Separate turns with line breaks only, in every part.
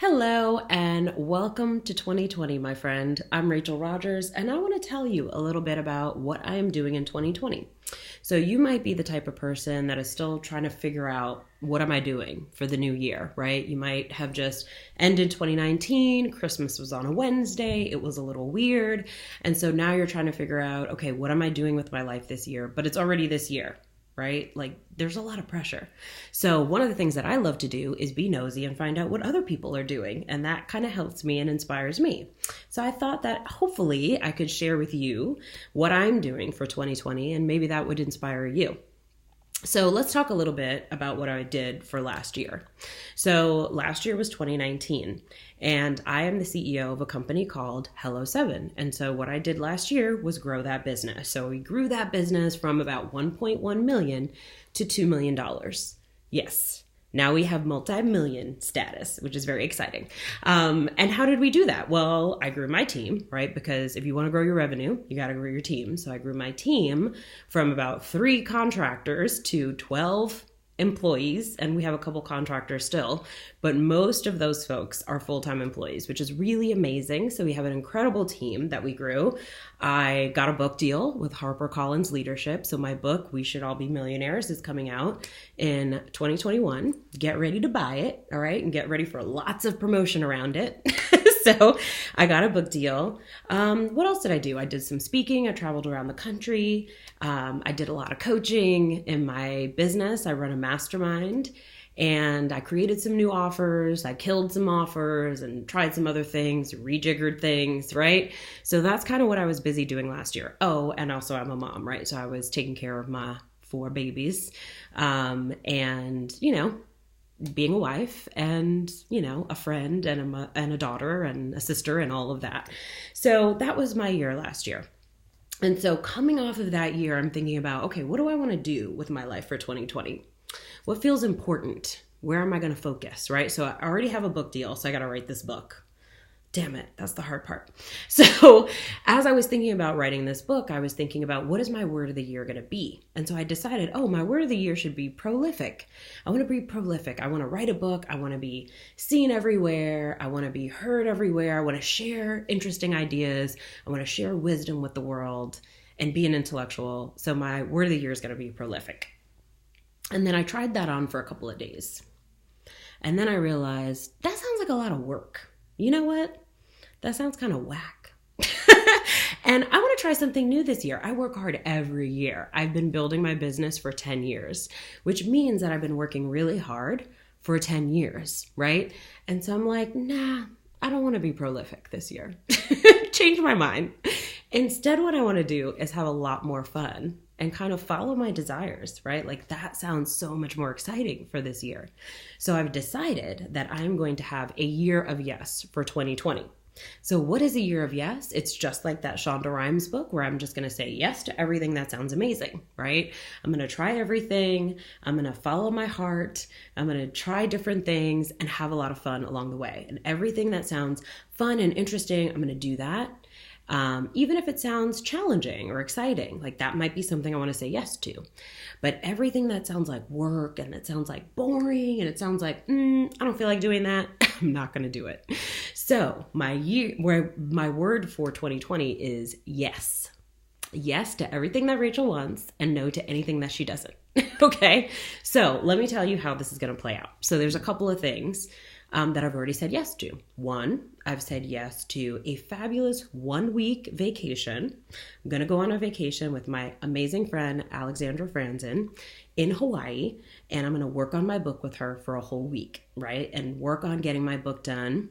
Hello and welcome to 2020, my friend. I'm Rachel Rogers, and I want to tell you a little bit about what I am doing in 2020. So you might be the type of person that is still trying to figure out, what am I doing for the new year, right? You might have just ended 2019, Christmas was on a Wednesday, it was a little weird, and so now you're trying to figure out, okay, what am I doing with my life this year? But it's already this year. Right? Like there's a lot of pressure. So one of the things that I love to do is be nosy and find out what other people are doing. And that kind of helps me and inspires me. So I thought that hopefully I could share with you what I'm doing for 2020 and maybe that would inspire you. So let's talk a little bit about what I did for last year. So last year was 2019, and I am the CEO of a company called Hello7. And so what I did last year was grow that business. So we grew that business from about 1.1 million to $2 million. Yes. Now we have multi-million status, which is very exciting. And how did we do that? Well, I grew my team, right? Because if you want to grow your revenue, you got to grow your team. So I grew my team from about 3 contractors to 12 employees, and we have a couple contractors still, but most of those folks are full-time employees, which is really amazing. So we have an incredible team that we grew. I got a book deal with HarperCollins Leadership. So my book, We Should All Be Millionaires, is coming out in 2021. Get ready to buy it, all right? And get ready for lots of promotion around it. So I got a book deal. What else did I do? I did some speaking. I traveled around the country. I did a lot of coaching in my business. I run a mastermind and I created some new offers. I killed some offers and tried some other things, rejiggered things, right? So that's kind of what I was busy doing last year. Oh, and also I'm a mom, right? So I was taking care of my 4 babies and, being a wife and, a friend and a daughter and a sister and all of that. So that was my year last year. And so coming off of that year, I'm thinking about, okay, what do I want to do with my life for 2020? What feels important? Where am I going to focus, right? So I already have a book deal, so I got to write this book. Damn it, that's the hard part. So as I was thinking about writing this book, I was thinking about what is my word of the year going to be? And so I decided, my word of the year should be prolific. I want to be prolific. I want to write a book. I want to be seen everywhere. I want to be heard everywhere. I want to share interesting ideas. I want to share wisdom with the world and be an intellectual. So my word of the year is going to be prolific. And then I tried that on for a couple of days. And then I realized that sounds like a lot of work. You know what? That sounds kind of whack. And I want to try something new this year. I work hard every year. I've been building my business for 10 years, which means that I've been working really hard for 10 years, right? And so I'm like, nah, I don't want to be prolific this year. Change my mind. Instead, what I want to do is have a lot more fun and kind of follow my desires, right? Like that sounds so much more exciting for this year. So I've decided that I'm going to have a year of yes for 2020. So what is a year of yes? It's just like that Shonda Rhimes book where I'm just going to say yes to everything that sounds amazing, right? I'm going to try everything. I'm going to follow my heart. I'm going to try different things and have a lot of fun along the way. And everything that sounds fun and interesting, I'm going to do that. Even if it sounds challenging or exciting, like that might be something I want to say yes to. But everything that sounds like work and it sounds like boring and it sounds like, I don't feel like doing that, I'm not going to do it. So my word for 2020 is yes. Yes to everything that Rachel wants and no to anything that she doesn't. Okay. So let me tell you how this is going to play out. So there's a couple of things that I've already said yes to. One, I've said yes to a fabulous 1-week vacation. I'm going to go on a vacation with my amazing friend, Alexandra Franzen, in Hawaii, and I'm going to work on my book with her for a whole week, right? And work on getting my book done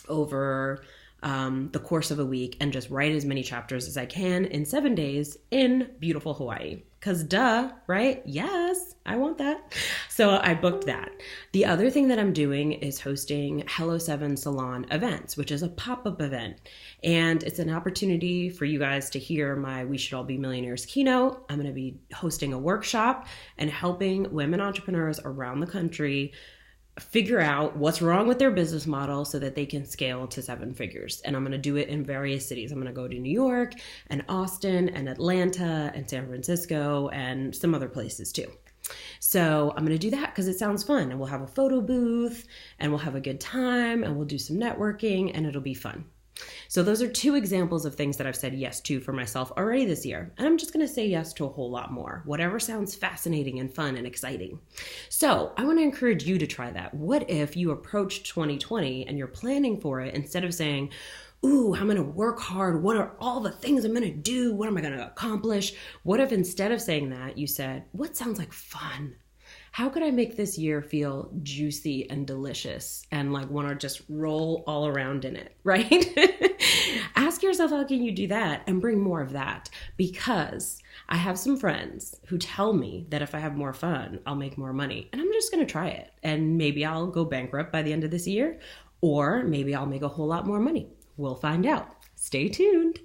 over the course of a week and just write as many chapters as I can in 7 days in beautiful Hawaii. Because duh, right? Yes, I want that. So I booked that. The other thing that I'm doing is hosting Hello7 Salon events, which is a pop-up event. And it's an opportunity for you guys to hear my We Should All Be Millionaires keynote. I'm going to be hosting a workshop and helping women entrepreneurs around the country figure out what's wrong with their business model so that they can scale to 7 figures. And I'm going to do it in various cities. I'm going to go to New York and Austin and Atlanta and San Francisco and some other places too. So I'm going to do that because it sounds fun, and we'll have a photo booth and we'll have a good time and we'll do some networking and it'll be fun. So those are 2 examples of things that I've said yes to for myself already this year. And I'm just going to say yes to a whole lot more, whatever sounds fascinating and fun and exciting. So I want to encourage you to try that. What if you approach 2020 and you're planning for it, instead of saying, ooh, I'm going to work hard. What are all the things I'm going to do? What am I going to accomplish? What if instead of saying that, you said, what sounds like fun? How could I make this year feel juicy and delicious and like want to just roll all around in it, right? Ask yourself, how can you do that, and bring more of that? Because I have some friends who tell me that if I have more fun, I'll make more money. And I'm just going to try it. And maybe I'll go bankrupt by the end of this year, or maybe I'll make a whole lot more money. We'll find out. Stay tuned.